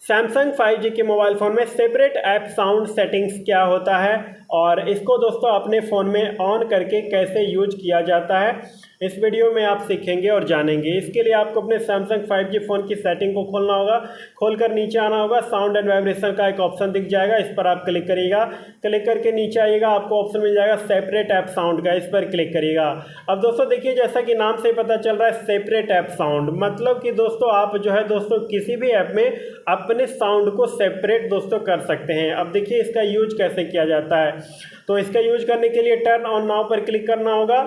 Samsung 5G के mobile phone में separate app sound settings क्या होता है और इसको दोस्तों अपने फ़ोन में ऑन करके कैसे यूज किया जाता है, इस वीडियो में आप सीखेंगे और जानेंगे। इसके लिए आपको अपने सैमसंग 5G फ़ोन की सेटिंग को खोलना होगा। खोलकर नीचे आना होगा, साउंड एंड वाइब्रेशन का एक ऑप्शन दिख जाएगा, इस पर आप क्लिक करिएगा। क्लिक करके नीचे आइएगा, आपको ऑप्शन मिल जाएगा सेपरेट ऐप साउंड का, इस पर क्लिक करिएगा। अब दोस्तों देखिए, जैसा कि नाम से पता चल रहा है सेपरेट ऐप साउंड, मतलब कि दोस्तों आप जो है दोस्तों किसी भी ऐप में अपने साउंड को सेपरेट दोस्तों कर सकते हैं। अब देखिए इसका यूज कैसे किया जाता है। तो इसका यूज करने के लिए टर्न ऑन नाउ पर क्लिक करना होगा।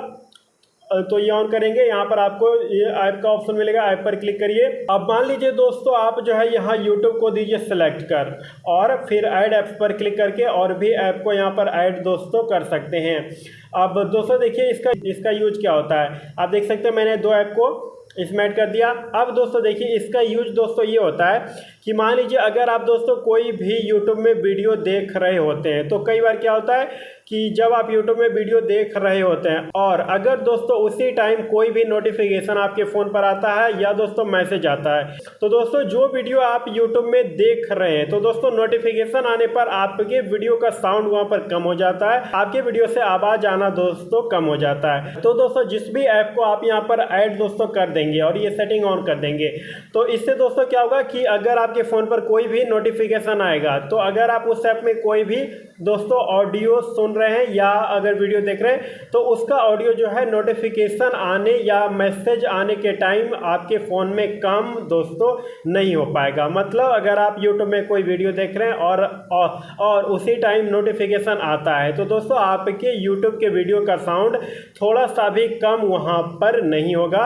तो ये ऑन करेंगे, यहाँ पर आपको ये ऐप का ऑप्शन मिलेगा, ऐप पर क्लिक करिए। अब मान लीजिए दोस्तों आप जो है यहाँ यूट्यूब को दीजिए सेलेक्ट कर और फिर ऐड ऐप्स पर क्लिक करके और भी ऐप को यहाँ पर ऐड दोस्तों कर सकते हैं। अब दोस्तों देखिए इसका यूज क्या होता है। आप देख सकते हैं मैंने दो ऐप को इसमें ऐड कर दिया। अब दोस्तों देखिए इसका यूज दोस्तों ये होता है कि मान लीजिए अगर आप दोस्तों कोई भी यूट्यूब में वीडियो देख रहे होते हैं, तो कई बार क्या होता है कि जब आप यूट्यूब में वीडियो देख रहे होते हैं और अगर दोस्तों उसी टाइम कोई भी नोटिफिकेशन आपके फ़ोन पर आता है या दोस्तों मैसेज आता है, तो दोस्तों जो वीडियो आप यूट्यूब में देख रहे हैं, तो दोस्तों नोटिफिकेशन आने पर आपके वीडियो का साउंड वहाँ पर कम हो जाता है, आपके वीडियो से आवाज़ आना दोस्तों कम हो जाता है। तो दोस्तों जिस भी ऐप को आप यहाँ पर ऐड दोस्तों कर देंगे और ये सेटिंग ऑन कर देंगे, तो इससे दोस्तों क्या होगा कि अगर आपके फ़ोन पर कोई भी नोटिफिकेशन आएगा, तो अगर आप उस ऐप में कोई भी दोस्तों ऑडियो सुन रहे हैं या अगर वीडियो देख रहे हैं, तो उसका ऑडियो जो है नोटिफिकेशन आने या मैसेज आने के टाइम आपके फ़ोन में कम दोस्तों नहीं हो पाएगा। मतलब अगर आप यूट्यूब में कोई वीडियो देख रहे हैं और उसी टाइम नोटिफिकेशन आता है, तो दोस्तों आपके यूट्यूब के वीडियो का साउंड थोड़ा सा भी कम वहाँ पर नहीं होगा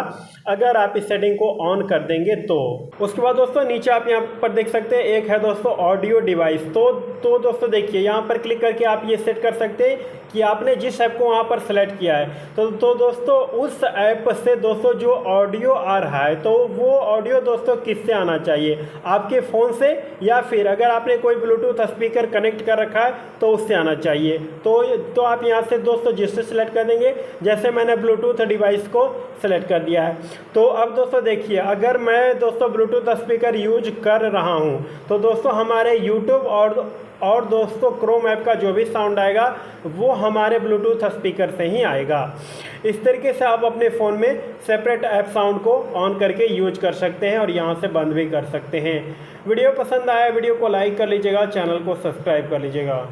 अगर आप इस सेटिंग को ऑन कर देंगे तो। उसके बाद दोस्तों नीचे आप यहाँ पर देख सकते हैं एक है दोस्तों ऑडियो डिवाइस। तो दोस्तों देखिए यहाँ पर क्लिक करके आप ये सेट कर सकते हैं कि आपने जिस ऐप को वहाँ पर सेलेक्ट किया है, तो दोस्तों उस ऐप से दोस्तों जो ऑडियो आ रहा है, तो वो ऑडियो दोस्तों किससे आना चाहिए, आपके फ़ोन से या फिर अगर आपने कोई ब्लूटूथ स्पीकर कनेक्ट कर रखा है तो उससे आना चाहिए। तो आप यहाँ से दोस्तों जिससे सेलेक्ट कर देंगे, जैसे मैंने ब्लूटूथ डिवाइस को सेलेक्ट कर दिया है। तो अब दोस्तों देखिए अगर मैं दोस्तों ब्लूटूथ स्पीकर यूज कर रहा हूँ, तो दोस्तों हमारे यूट्यूब और दोस्तों क्रोम ऐप का जो भी साउंड आएगा वो हमारे ब्लूटूथ स्पीकर से ही आएगा। इस तरीके से आप अपने फ़ोन में सेपरेट ऐप साउंड को ऑन करके यूज कर सकते हैं और यहाँ से बंद भी कर सकते हैं। वीडियो पसंद आया वीडियो को लाइक कर लीजिएगा, चैनल को सब्सक्राइब कर लीजिएगा।